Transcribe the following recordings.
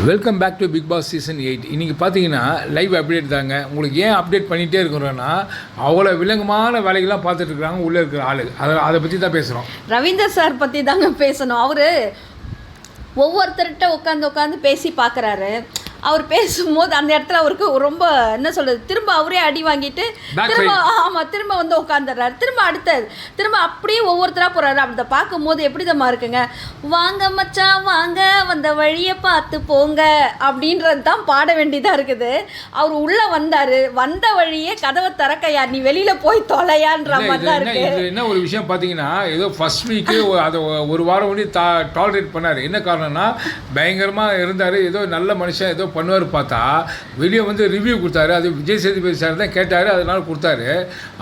Welcome back to Bigg Boss season 8. இன்றைக்கி பார்த்தீங்கன்னா live update தாங்க. உங்களுக்கு ஏன் அப்டேட் பண்ணிகிட்டே இருக்கிறோன்னா அவ்வளோ விலங்குமான வேலைகள்லாம் பார்த்துட்ருக்குறாங்க உள்ளே இருக்கிற ஆளு. அதை பற்றி தான் பேசுகிறோம். ரவீந்தர் சார் பற்றி தாங்க பேசணும். அவர் ஒவ்வொருத்தர்கிட்ட உட்காந்து பேசி பார்க்குறாரு. அவர் பேசும்போது அந்த இடத்துல அவருக்கு ரொம்ப என்ன சொல்கிறது, திரும்ப அவரே அடி வாங்கிட்டு திரும்ப வந்து உட்காந்துடுறாரு. திரும்ப அப்படியே ஒவ்வொருத்தராக போகிறாரு. அப்படி பார்க்கும்போது எப்படிதம்மா இருக்குங்க, வாங்க மச்சான் வாங்க வந்த வழியை பார்த்து போங்க அப்படின்றது தான் பாட வேண்டியதாக இருக்குது. அவர் உள்ளே வந்த வழியே கதவை திறக்கையா, நீ வெளியில் போய் தொலையான்ற மாதிரி தான் இருக்கு. என்ன ஒரு விஷயம் பார்த்தீங்கன்னா, ஏதோ ஃபர்ஸ்ட் வீக்கு அதை ஒரு வாரம் வழி டாலரேட் பண்ணார். என்ன காரணம்னா பயங்கரமாக இருந்தார், ஏதோ நல்ல மனுஷன் ஏதோ பண்ணுவார். பார்த்தா வெளியே வந்து ரிவ்யூ கொடுத்தாரு. அது விஜய் சேதுபதி சார் தான் கேட்டார், அதனால கொடுத்தாரு.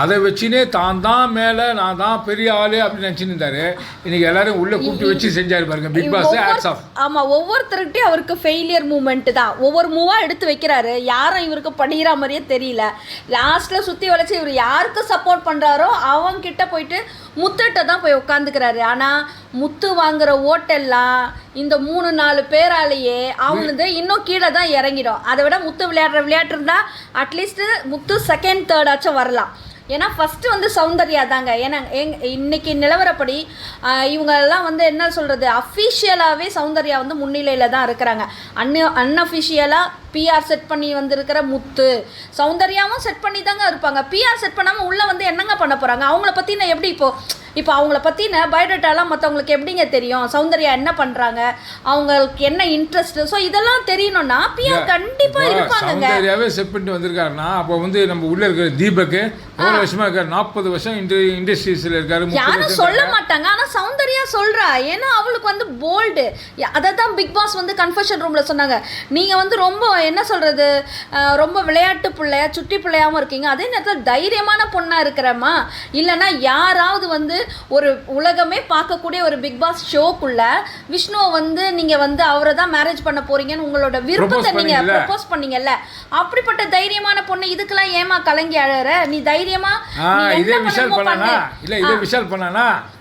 அதை வச்சுனே தான் மேலே நான் தான் பெரிய ஆளு அப்படின்னு நினச்சின்னு இருந்தாரு. இன்னைக்கு எல்லாரும் உள்ள கூப்பிட்டு வச்சு செஞ்சாரு பாருங்க பிக் பாஸ். Hats off. ஆமாம், ஒவ்வொருத்தருக்கிட்டையும் அவருக்கு ஃபெயிலியர் மூமெண்ட் தான். ஒவ்வொரு மூவாக எடுத்து வைக்கிறாரு. யாரும் இவருக்கு படிக்கிற மாதிரியே தெரியல. லாஸ்ட்டில் சுற்றி வளைச்சி இவர் யாருக்கு சப்போர்ட் பண்ணுறாரோ அவங்க கிட்ட போயிட்டு முத்துட்ட தான் போய் உட்காந்துக்கிறாரு. ஆனால் முத்து வாங்குற ஓட்டெல்லாம் இந்த 3-4 பேராலேயே அவங்களுக்கு இன்னும் கீழே தான் இறங்கிடும். அதை விட முத்து விளையாட்டு இருந்தால் அட்லீஸ்ட் முத்து செகண்ட் தேர்ட் ஆச்சும் வரலாம். ஏன்னா ஃபஸ்ட்டு வந்து சௌந்தர்யா தாங்க. ஏன்னா இன்னைக்கு நிலவரப்படி இவங்கெல்லாம் வந்து என்ன சொல்கிறது, அஃபிஷியலாகவே சௌந்தர்யா வந்து முன்னிலையில் தான் இருக்கிறாங்க. அன்அஃபிஷியலாக பிஆர் செட் பண்ணி வந்திருக்கிற முத்து, சௌந்தர்யாவும் செட் பண்ணி தாங்க இருப்பாங்க. பிஆர் செட் பண்ணாமல் உள்ளே வந்து என்னங்க பண்ண போகிறாங்க? அவங்கள பற்றி நான் எப்படி இப்போ அவங்கள பற்றின பயோடேட்டாலாம் மற்றவங்களுக்கு எப்படிங்க தெரியும்? சௌந்தர்யா என்ன பண்ணுறாங்க, அவங்களுக்கு என்ன இன்ட்ரெஸ்ட்? ஸோ இதெல்லாம் தெரியணும்னா பிஆர் கண்டிப்பாக இருப்பாங்க. சௌந்தர்யாவே செட் பண்ணிட்டு வந்திருக்காருன்னா அப்போ வந்து நம்ம உள்ளே இருக்கிற தீபக்கு எவ்வளோ வருஷமாக இருக்காரு? 40 வருஷம் இண்டஸ்ட்ரீஸில் இருக்காரு. யாரும் சொல்ல மாட்டாங்க, ஆனால் சௌந்தர்யா சொல்கிறா. ஏன்னா அவளுக்கு வந்து போல்டு. அதை தான் பிக் பாஸ் வந்து கன்ஃபெஷன் ரூமில் சொன்னாங்க. நீங்கள் வந்து ரொம்ப என்ன சொல்கிறது, ரொம்ப விளையாட்டு பிள்ளையா சுட்டி பிள்ளையாகவும் இருக்கீங்க, அதே நேரத்தில் தைரியமான பொண்ணாக இருக்கிறம்மா. இல்லைன்னா யாராவது வந்து ஒரு உலகமே பார்க்கக்கூடிய ஒரு பிக் பாஸ் ஷோக்குள்ள விஷ்ணுவை வந்து நீங்கள் வந்து அவரை தான் மேரேஜ் பண்ண போறீங்கன்னு உங்களோட விருப்பத்தை நீங்கள் ப்ரப்போஸ் பண்ணீங்கல்ல, அப்படிப்பட்ட தைரியமான பொண்ணு இதுக்கெல்லாம் ஏமா கலங்கி அழற? நீ தைரியமா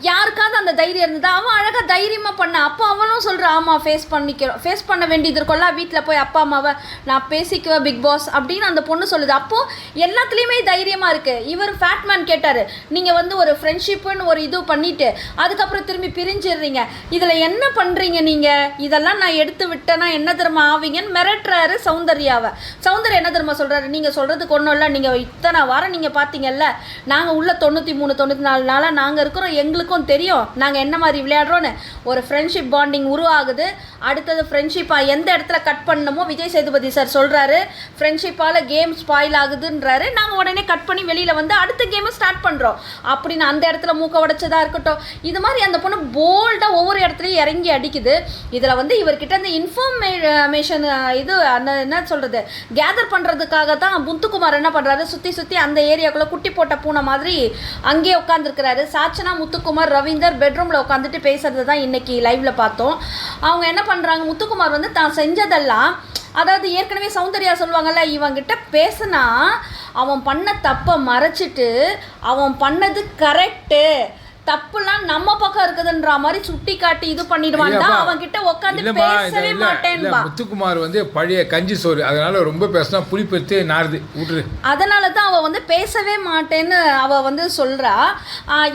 யாருக்காவது அந்த தைரியம் இருந்ததா? அவன் அழகா தைரியமா பண்ண. அப்போ அவனும் சொல்ற, ஆமா ஃபேஸ் பண்ண வேண்டியது இருக்கும்ல, வீட்டில் போய் அப்பா அம்மாவை நான் பேசிக்குவேன் பிக் பாஸ் அப்படின்னு அந்த பொண்ணு சொல்லுது. அப்போ எல்லாத்துலேயுமே தைரியமா இருக்கு. இவர் ஃபேட்மேன் கேட்டாரு, நீங்க வந்து ஒரு ஃப்ரெண்ட்ஷிப்னு ஒரு இது பண்ணிட்டு அதுக்கப்புறம் திரும்பி பிரிஞ்சிடுறீங்க, இதுல என்ன பண்றீங்க நீங்க? இதெல்லாம் நான் எடுத்து விட்டேன்னா என்ன தெரியுமா ஆவீங்கன்னு மிரட்டுறாரு சௌந்தர்யாவை. சௌந்தர்யா என்ன தெரியுமா சொல்றாரு, நீங்க சொல்றதுக்கு ஒன்றும் இல்லை, நீங்க இத்தனை வாரம் நீங்க பார்த்தீங்கல்ல, நாங்கள் உள்ள 93-94 நாளாக நாங்கள் இருக்கிறோம், எங்களுக்கும் தெரியும் நாங்கள் என்ன மாதிரி விளையாடுறோன்னு. ஒரு ஃப்ரெண்ட்ஷிப் பாண்டிங் உருவாகுது. அடுத்தது ஃப்ரெண்ட்ஷிப்பாக எந்த இடத்துல கட் பண்ணணுமோ விஜய் சேதுபதி சார் சொல்கிறாரு, ஃப்ரெண்ட்ஷிப்பால் கேம் ஸ்பாயில் ஆகுதுன்றாரு. நாங்கள் உடனே கட் பண்ணி வெளியில் வந்து அடுத்த கேமை ஸ்டார்ட் பண்ணுறோம் அப்படின்னு அந்த இடத்துல மூக்க உடைச்சதாக இருக்கட்டும். இது மாதிரி அந்த பொண்ணு போல்டாக ஒவ்வொரு இடத்துலையும் இறங்கி அடிக்குது. இதில் வந்து இவர்கிட்ட அந்த இன்ஃபர்மேஷன் இது அந்த என்ன சொல்கிறது கேதர் பண்ணுறதுக்காக தான் முத்துக்குமார் என்ன பண்ணுறாரு, சுற்றி அந்த ஏரியாக்குள்ளே குட்டி போட்ட பூனை மாதிரி அங்கேயே உட்காந்துருக்கிறாரு. சாச்சனா, முத்துக்குமார், ரவீந்தர் பெட்ரூமில் உட்காந்துட்டு பேசுறது தான் இன்னைக்கு லைவ்ல பார்த்தோம். அவங்க என்ன பண்ணுறாங்க, முத்துக்குமார் வந்து தான் செஞ்சதெல்லாம், அதாவது ஏற்கனவே சௌந்தர்யா சொல்லுவாங்கல்ல, இவங்கிட்ட பேசுனா அவன் பண்ண தப்பை மறைச்சிட்டு அவன் பண்ணது கரெக்டு, தப்புலாம் நம்ம பக்கம் இருக்குதுன்ற மாதிரி சுட்டி காட்டி இது பண்ணிடுவான். அவன் கிட்ட உட்காந்து பேசவே மாட்டேன்பா. முத்துக்குமார் வந்து பழைய கஞ்சி சோறு, அதனால ரொம்ப பேசினா புளிப்பெடுத்து நாருது விட்டுரு. அதனால தான் அவ வந்து பேசவே மாட்டேன்னு அவ வந்து சொல்றா.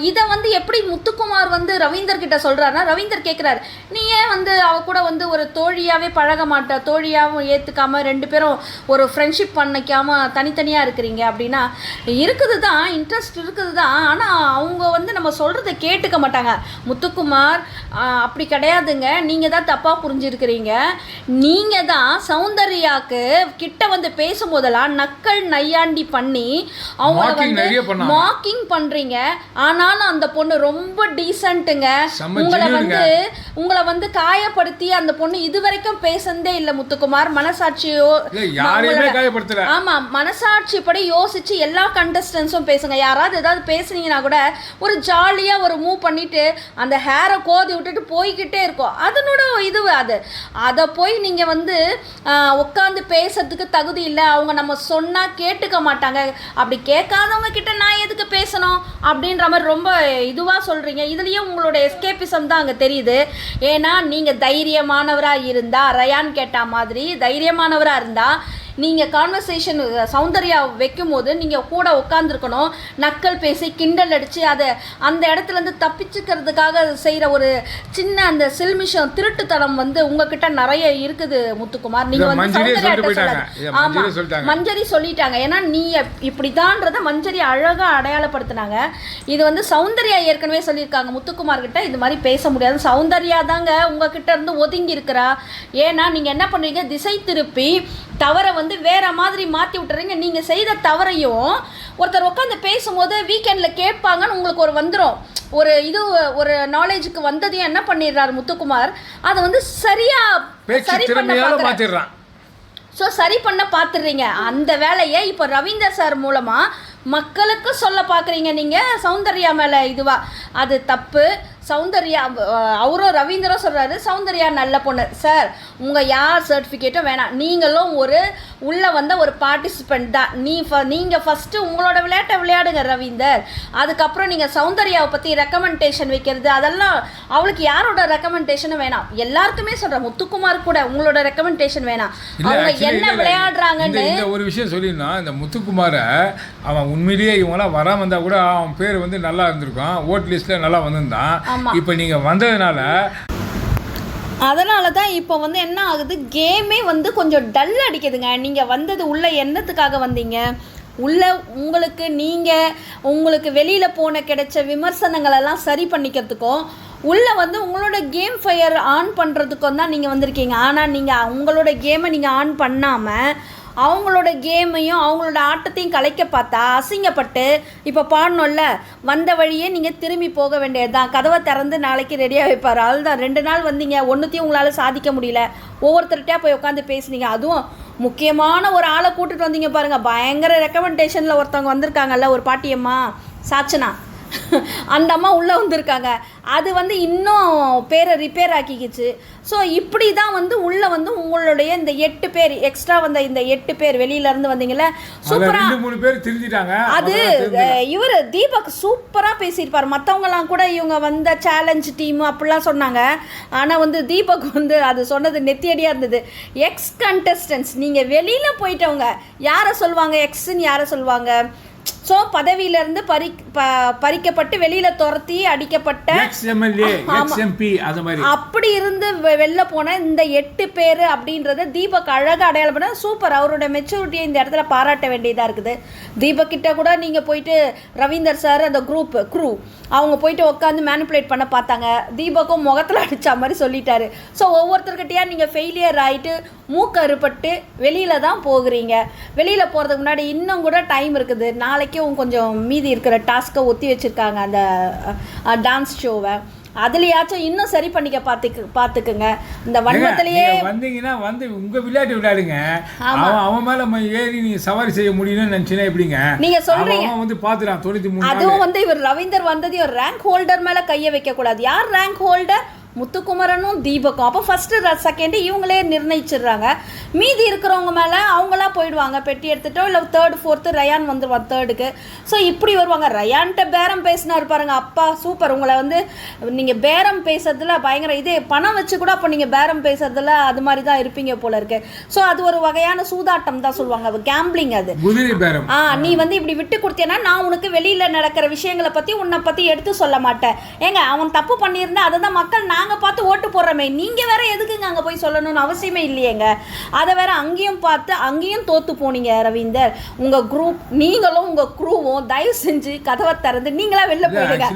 இதை வந்து எப்படி முத்துக்குமார் வந்து ரவீந்தர் கிட்ட சொல்றாருன்னா, ரவீந்தர் கேட்கிறாரு, நீ ஏன் வந்து அவ கூட வந்து ஒரு தோழியாவே பழக மாட்ட, தோழியாவும் ஏத்துக்காம ரெண்டு பேரும் ஒரு ஃப்ரெண்ட்ஷிப் பண்ணிக்காம தனித்தனியா இருக்கிறீங்க அப்படின்னா, இருக்குது தான், இன்ட்ரெஸ்ட் இருக்குது தான், ஆனா அவங்க வந்து நம்ம சொல்ற கேட்டுக்க மாட்டாங்க. முத்துக்குமார் அப்படி கிடையாதுங்க, நீங்க தான் தப்பா புரிஞ்சிருக்கிறீங்க. நீங்க தான் சௌந்தர்யாக்கு கிட்ட வந்து பேசும்போதெல்லாம் நக்கல் நையாண்டி பண்ணி அவங்க வந்து மாக்கிங் பண்றீங்க. ஆனாலும் அந்த பொண்ணு ரொம்ப டீசென்ட்டுங்க. உங்களை வந்து காயப்படுத்தி அந்த பொண்ணு இதுவரைக்கும் பேசந்தே இல்லை முத்துக்குமார். மனசாட்சியோ ஆமா, மனசாட்சி படி யோசிச்சு எல்லா கண்டஸ்டன்ஸும் பேசுங்க. யாராவது ஏதாவது பேசுனீங்கன்னா கூட ஒரு ஜாலி ஜாலியாக ஒரு மூவ் பண்ணிவிட்டு அந்த ஹேரை கோதி விட்டுட்டு போய்கிட்டே இருக்கும். அதனோட இது அது அதை போய் நீங்கள் வந்து உட்காந்து பேசுறதுக்கு தகுதி இல்லை. அவங்க நம்ம சொன்னால் கேட்டுக்க மாட்டாங்க. அப்படி கேட்காதவங்க கிட்ட நான் எதுக்கு பேசணும் அப்படின்ற மாதிரி ரொம்ப இதுவாக சொல்கிறீங்க. இதுலேயும் உங்களோட எஸ்கேபிசம் தான் அங்கே தெரியுது. ஏன்னா நீங்கள் தைரியமானவராக இருந்தால், ரயான் கேட்ட மாதிரி தைரியமானவராக இருந்தால் நீங்கள் கான்வர்சேஷன் சௌந்தர்யா வைக்கும் போது நீங்கள் கூட உட்காந்துருக்கணும். நக்கல் பேசி கிண்டல் அடித்து அதை அந்த இடத்துலேருந்து தப்பிச்சுக்கிறதுக்காக செய்கிற ஒரு சின்ன அந்த சில்மிஷம் திருட்டுத்தனம் வந்து உங்ககிட்ட நிறைய இருக்குது முத்துக்குமார். நீங்கள் வந்து சௌந்தர்யாட்ட சொல்லாது. ஆமாம், மஞ்சரி சொல்லிட்டாங்க. ஏன்னா நீ இப்படிதான்றதை மஞ்சரி அழகாக அடையாளப்படுத்தினாங்க. இது வந்து சௌந்தர்யா ஏற்கனவே சொல்லியிருக்காங்க முத்துக்குமார் கிட்ட இது மாதிரி பேச முடியாது. சௌந்தர்யா தாங்க உங்ககிட்ட இருந்து ஒதுங்கி இருக்கிறா. ஏன்னா நீங்கள் என்ன பண்ணுறீங்க, திசை திருப்பி தவறை வந்து வேற மாதிரி மாற்றி விட்டுறீங்க. நீங்கள் செய்த தவறையும் ஒருத்தர் உட்காந்து பேசும்போது வீக்கெண்டில் கேட்பாங்கன்னு உங்களுக்கு ஒரு வந்துடும். ஒரு நாலேஜுக்கு வந்ததையும் என்ன பண்ணிடுறாரு முத்துக்குமார், அதை வந்து சரி பண்ண பார்த்துடுறீங்க. அந்த வேலையை இப்போ ரவீந்தர் சார் மூலமாக மக்களுக்கு சொல்ல பார்க்குறீங்க நீங்கள் சௌந்தர்யா மேலே இதுவாக. அது தப்பு. சௌந்தர்யா அவரும் ரவீந்தரும் சொல்கிறாரு சௌந்தர்யா நல்ல பொண்ணு. சார் உங்கள் யார் சர்டிஃபிகேட்டும் வேணாம், நீங்களும் உள்ளே வந்த ஒரு பார்ட்டிசிபெண்ட் தான். நீங்கள் ஃபஸ்ட்டு உங்களோட விளையாட்டை விளையாடுங்க ரவீந்தர். அதுக்கப்புறம் நீங்கள் சௌந்தர்யாவை பற்றி ரெக்கமெண்டேஷன் வைக்கிறது அதெல்லாம் அவளுக்கு யாரோட ரெக்கமெண்டேஷனும் வேணாம். எல்லாருக்குமே சொல்கிறேன், முத்துக்குமார் கூட உங்களோட ரெக்கமெண்டேஷன் வேணாம். அவங்க என்ன விளையாடுறாங்கன்னு ஒரு விஷயம் சொல்லியிருந்தான். இந்த முத்துக்குமாரை அவன் உண்மையிலேயே இவங்களாம் வராமல் இருந்தால் கூட அவன் பேர் வந்து நல்லா இருந்திருக்கான், ஓட் லிஸ்ட்டில் நல்லா வந்திருந்தான். இப்போ நீங்கள் வந்ததுனால அதனால தான் இப்போ வந்து என்ன ஆகுது, கேமே வந்து கொஞ்சம் டல் அடிக்குதுங்க. நீங்கள் வந்தது உள்ள என்னத்துக்காக வந்தீங்க? உள்ள உங்களுக்கு வெளியில் கிடைச்ச விமர்சனங்களெல்லாம் சரி பண்ணிக்கிறதுக்கும் உள்ளே வந்து உங்களோட கேம் ஃபயர் ஆன் பண்ணுறதுக்கும் தான் நீங்கள் வந்திருக்கீங்க. ஆனால் நீங்கள் உங்களோட கேமை நீங்கள் ஆன் பண்ணாமல் அவங்களோட கேமையும் அவங்களோட ஆட்டத்தையும் கலைக்க பார்த்தா அசிங்கப்பட்டு இப்போ பாடணும்ல, வந்த வழியே நீங்கள் திரும்பி போக வேண்டியது தான். கதவை திறந்து நாளைக்கு ரெடியாக வைப்பார். அதுதான் 2 நாள் வந்தீங்க, ஒன்றுத்தையும் உங்களால் சாதிக்க முடியல. ஒவ்வொருத்தர்கிட்டயா போய் உட்காந்து பேசுனீங்க. அதுவும் முக்கியமான ஒரு ஆளை கூட்டிகிட்டு வந்தீங்க பாருங்கள். பயங்கர ரெக்கமெண்டேஷனில் ஒருத்தவங்க வந்திருக்காங்கல்ல, ஒரு பாட்டியம்மா சாச்சனா, அந்த அம்மா உள்ளே வந்திருக்காங்க. அது வந்து இன்னும் பேரை ரிப்பேர் ஆக்கிக்கிச்சு. ஸோ இப்படி தான் வந்து உள்ளே வந்து உங்களுடைய இந்த 8 பேர் எக்ஸ்ட்ரா வந்த இந்த 8 பேர் வெளியிலேருந்து வந்தீங்களே, சூப்பராக 3 பேர் தெரிஞ்சிட்டாங்க. அது இவர் தீபக் சூப்பராக பேசியிருப்பார். மற்றவங்கலாம் கூட இவங்க வந்த சேலஞ்ச் டீமு அப்படிலாம் சொன்னாங்க. ஆனால் வந்து தீபக் வந்து அது சொன்னது நெத்தியடியாக இருந்தது. எக்ஸ் கண்டஸ்டன்ஸ், நீங்கள் வெளியில் போயிட்டவங்க யாரை சொல்லுவாங்க, எக்ஸ்ன்னு யாரை சொல்லுவாங்க? ஸோ பதவியிலேருந்து பறிக்கப்பட்டு வெளியில் துரத்தி அடிக்கப்பட்ட அப்படி இருந்து வெளில போன இந்த 8 பேர் அப்படின்றத தீபக் அழகாக அடையாளம் பண்ண சூப்பர். அவரோட மெச்சூரிட்டியை இந்த இடத்துல பாராட்ட வேண்டியதாக இருக்குது. தீபக் கிட்ட கூட நீங்கள் போயிட்டு ரவீந்தர் சார் அந்த க்ரூ அவங்க போயிட்டு உட்காந்து மேனிப்புலேட் பண்ண பார்த்தாங்க. தீபக்கும் முகத்தில் அடித்த மாதிரி சொல்லிட்டாரு. ஸோ ஒவ்வொருத்தர்கிட்டையா நீங்கள் ஃபெயிலியர் ஆகிட்டு மூக்கறுப்பட்டு வெளியில் தான் போகிறீங்க. வெளியில் போகிறதுக்கு முன்னாடி இன்னும் கூட டைம் இருக்குது. நாளைக்கும் கொஞ்சம் மீதி இருக்கிற டாஸ்க்கை ஒத்தி வச்சுருக்காங்க அந்த டான்ஸ் ஷோவை. அதுலயாச்சும் இன்னும் சரி பண்ணிக்க பார்த்துக்குங்க. இந்த வண்ணத்திலேயே வந்தீங்கன்னா வந்து உங்கள் விளையாட்டு விளையாடுங்க. அவன் மேலே ஏறி நீங்கள் சவாரி செய்ய முடியும்னு நினச்சினா எப்படிங்க நீங்கள் சொல்கிறீங்க? வந்து பார்த்துறான் 93. அதுவும் வந்து இவர் ரவீந்தர் வந்தது ஒரு ரேங்க் ஹோல்டர் மேலே கையை வைக்கக்கூடாது. யார் ரேங்க் ஹோல்டர்? முத்துக்குமரனும் தீபக்கும். அப்போ ஃபஸ்ட்டு செகண்டு இவங்களே நிர்ணயிச்சிடுறாங்க. மீதி இருக்கிறவங்க மேலே அவங்களா போயிடுவாங்க. பெட்டி எடுத்துட்டோ இல்லை 3rd 4th ரயான் வந்துடுவான் 3rd. ஸோ இப்படி வருவாங்க. ரயான்கிட்ட பேரம் பேசினார் பாருங்க, அப்பா சூப்பர். உங்களை வந்து நீங்கள் பேரம் பேசுறதுல பயங்கர இதே பணம் வச்சு கூட அப்போ நீங்கள் பேரம் பேசுறதுல அது மாதிரி தான் இருப்பீங்க போல இருக்கு. ஸோ அது ஒரு வகையான சூதாட்டம் தான் சொல்லுவாங்க, கேம்பிளிங். அது நீ வந்து இப்படி விட்டு கொடுத்தேன்னா நான் உனக்கு வெளியில் நடக்கிற விஷயங்களை பற்றி உன்னை பற்றி எடுத்து சொல்ல மாட்டேன். ஏங்க அவன் தப்பு பண்ணியிருந்தா அதை தான் மக்கள் நாங்கள் பார்த்து ஓட்டு போடுறோமே, நீங்கள் வேற எதுக்குங்க அங்கே போய் சொல்லணும்னு அவசியமே இல்லையேங்க. அதை வேற அங்கேயும் பார்த்து அங்கேயும் தோற்று போனீங்க ரவீந்தர். உங்கள் குரூப் நீங்களும் உங்கள் க்ரூவும் தயவு செஞ்சு கதவை திறந்து நீங்களா வெளில போயிடுங்க.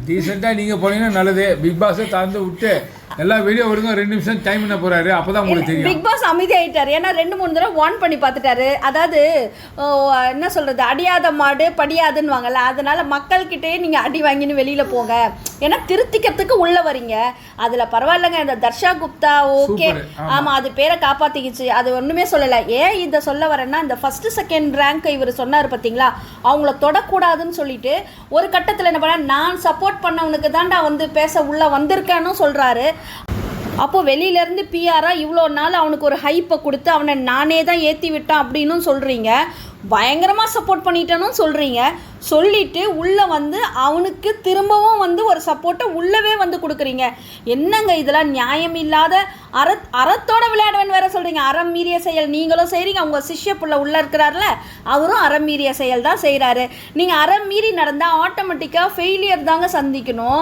டீசெண்டாக நீங்கள் போனீங்கன்னா நல்லது. பிக் பாஸை திறந்து விட்டு எல்லா வீடியோ வருங்க 2 நிமிஷம் டைம் என்ன போறாரு அப்பதான் உங்களுக்கு தெரியும். பிக் பாஸ் அமைதி ஆயிட்டாரு. ஏன்னா 2-3 தடவை வார்ன் பண்ணி பார்த்துட்டாரு. அதாவது என்ன சொல்றது, அடியாத மாடு படியாதுன்னு வாங்கல, அதனால மக்கள்கிட்டயே நீங்க அடி வாங்கின்னு வெளியில போங்க, ஏன்னா திருத்திக்கிறதுக்கு உள்ள வரீங்க. அதுல பரவாயில்லைங்க, இந்த தர்ஷா குப்தா ஓகே, ஆமா அது பேரை காப்பாத்திக்கிச்சு, அது ஒண்ணுமே சொல்லல. ஏன் இதை சொல்ல வரேன்னா, இந்த ஃபர்ஸ்ட் செகண்ட் ரேங்க் இவர் சொன்னார் பார்த்தீங்களா, அவங்கள தொடக்கூடாதுன்னு சொல்லிட்டு ஒரு கட்டத்தில் என்ன பண்ண, நான் சப்போர்ட் பண்ணவனுக்கு தாண்டா வந்து பேச உள்ள வந்திருக்கேன்னு சொல்றாரு. அப்போது வெளியிலேருந்து பிஆராக இவ்வளோ நாள் அவனுக்கு ஒரு ஹைப்பை கொடுத்து அவனை நானே தான் ஏற்றி விட்டான் அப்படின்னு சொல்கிறீங்க, பயங்கரமாக சப்போர்ட் பண்ணிட்டேன்னு சொல்கிறீங்க. சொல்லிவிட்டு உள்ளே வந்து அவனுக்கு திரும்பவும் வந்து ஒரு சப்போர்ட்டை உள்ளவே வந்து கொடுக்குறீங்க. என்னங்க இதெல்லாம் நியாயம் இல்லாத, அறத்தோட விளையாடுவேன்னு வேறு சொல்கிறீங்க. அறம் மீறிய செயல் நீங்களும் செய்கிறீங்க, உங்கள் சிஷ்ய புள்ள உள்ளே இருக்கிறார்ல அவரும் அறம் மீறிய செயல் தான் செய்கிறாரு. நீங்கள் அறம் மீறி நடந்தால் ஆட்டோமேட்டிக்காக ஃபெயிலியர் தாங்க சந்திக்கணும்.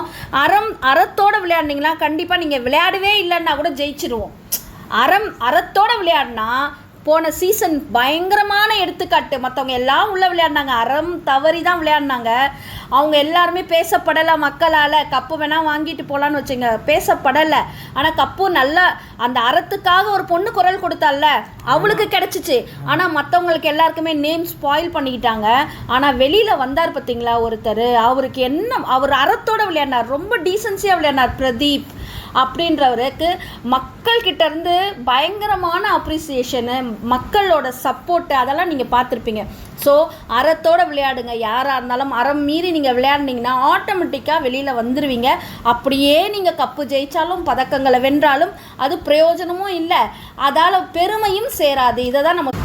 அறத்தோடு விளையாடினீங்கன்னா கண்டிப்பாக நீங்கள் விளையாடவே இல்லைன்னா கூட ஜெயிச்சிடுவோம். அறத்தோடு விளையாடினா போன சீசன் பயங்கரமான எடுத்துக்காட்டு. மற்றவங்க எல்லாம் உள்ளே விளையாடினாங்க, அறம் தவறி தான் விளையாடினாங்க. அவங்க எல்லாருமே பேசப்படலை மக்களால். கப்பு வேணால் வாங்கிட்டு போகலான்னு வச்சுங்க, பேசப்படலை. ஆனால் கப்பு நல்லா அந்த அறத்துக்காக ஒரு பொண்ணு குரல் கொடுத்தால அவளுக்கு கிடச்சிச்சு. ஆனால் மற்றவங்களுக்கு எல்லாருக்குமே நேம் ஸ்பாயில் பண்ணிக்கிட்டாங்க. ஆனால் வெளியில் வந்தார் பார்த்தீங்களா ஒருத்தர், அவருக்கு என்ன, அவர் அறத்தோடு விளையாடினார், ரொம்ப டீசன்சியாக விளையாடினார். பிரதீப் அப்படின்றவருக்கு மக்கள்கிட்ட இருந்து பயங்கரமான அப்ரிசியேஷனு, மக்களோட சப்போர்ட்டு அதெல்லாம் நீங்கள் பார்த்துருப்பீங்க. ஸோ அறத்தோடு விளையாடுங்க. யாராக இருந்தாலும் அறம் மீறி நீங்கள் விளையாடினீங்கன்னா ஆட்டோமேட்டிக்காக வெளியில் வந்துடுவீங்க. அப்படியே நீங்கள் கப்பு ஜெயித்தாலும் பதக்கங்களை வென்றாலும் அது பிரயோஜனமும் இல்லை, அதால் பெருமையும் சேராது. இதை தான் நம்ம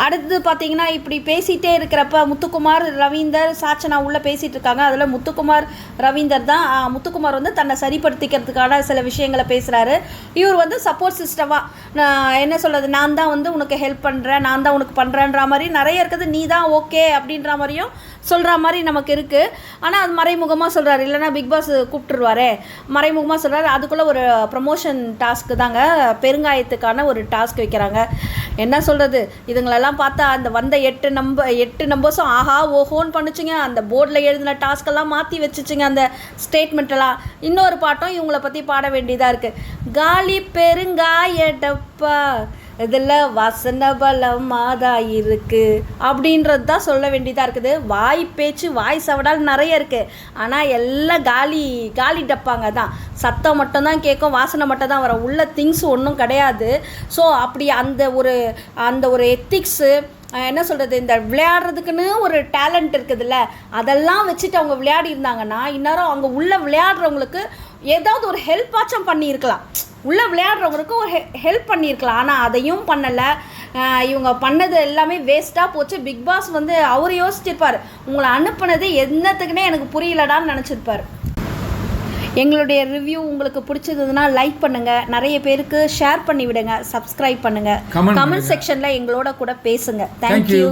அடுத்தது பார்த்தீங்கன்னா, இப்படி பேசிகிட்டே இருக்கிறப்ப முத்துக்குமார் ரவீந்தர் சாச்சனா உள்ளே பேசிகிட்டு இருக்காங்க. அதில் முத்துக்குமார் ரவீந்தர் தான், முத்துக்குமார் வந்து தன்னை சரிப்படுத்திக்கிறதுக்கான சில விஷயங்களை பேசுகிறாரு. இவர் வந்து சப்போர்ட் சிஸ்டமாக என்ன சொல்கிறது, நான் தான் வந்து உனக்கு ஹெல்ப் பண்ணுறேன், நான் தான் உனக்கு பண்ணுறேன்ற மாதிரி நிறைய இருக்குது, நீ தான் ஓகே அப்படின்ற மாதிரியும் சொல்கிற மாதிரி நமக்கு இருக்குது. ஆனால் அது மறைமுகமாக சொல்கிறாரு, இல்லைனா பிக் பாஸ் கூப்பிட்டுருவாரே, மறைமுகமாக சொல்கிறாரு. அதுக்குள்ளே ஒரு ப்ரமோஷன் டாஸ்க்கு தாங்க, பெருங்காயத்துக்கான ஒரு டாஸ்க் வைக்கிறாங்க. என்ன சொல்கிறது, இதுங்களெல்லாம் பார்த்தா அந்த வந்த 8 நம்பர்ஸும் ஆஹா ஓஹோன்னு பண்ணுச்சுங்க. அந்த போர்டில் எழுதின டாஸ்க்கெல்லாம் மாற்றி வச்சுச்சுங்க, அந்த ஸ்டேட்மெண்ட்டெல்லாம். இன்னொரு பாட்டம் இவங்களை பற்றி பாட வேண்டியதாக இருக்குது. காலி பெருங்காய டப்பா இதில் வசன பலமாக தான் இருக்குது அப்படின்றது தான் சொல்ல வேண்டியதாக இருக்குது. வாய் பேச்சு வாய் சவடால் நிறைய இருக்குது, ஆனால் எல்லாம் காலி டப்பாங்க தான். சத்தம் மட்டும்தான் கேட்கும், வாசனை மட்டும் தான் வரும், உள்ள திங்ஸ் ஒன்றும் கிடையாது. ஸோ அப்படி அந்த ஒரு எத்திக்ஸு என்ன சொல்கிறது, இந்த விளையாடுறதுக்குன்னு ஒரு டேலண்ட் இருக்குதுல்ல, அதெல்லாம் வச்சுட்டு அவங்க விளையாடி இருந்தாங்கன்னா இந்நேரம் அவங்க உள்ளே விளையாடுறவங்களுக்கு ஏதாவது ஒரு ஹெல்ப் ஆச்சும் பண்ணியிருக்கலாம், உள்ளே விளையாடுறவங்களுக்கு ஒரு ஹெல்ப் பண்ணியிருக்கலாம். ஆனால் அதையும் பண்ணலை. இவங்க பண்ணது எல்லாமே வேஸ்ட்டாக போச்சு. பிக் பாஸ் வந்து அவர் யோசிச்சிருப்பார், உங்களை அனுப்புனது என்னத்துக்குன்னே எனக்கு புரியலடான்னு நினச்சிருப்பார். எங்களுடைய ரிவ்யூ உங்களுக்கு பிடிச்சதுன்னா லைக் பண்ணுங்கள், நிறைய பேருக்கு ஷேர் பண்ணி விடுங்க, சப்ஸ்கிரைப் பண்ணுங்கள், கமெண்ட் செக்ஷனில் எங்களோட கூட பேசுங்க. தேங்க்யூ.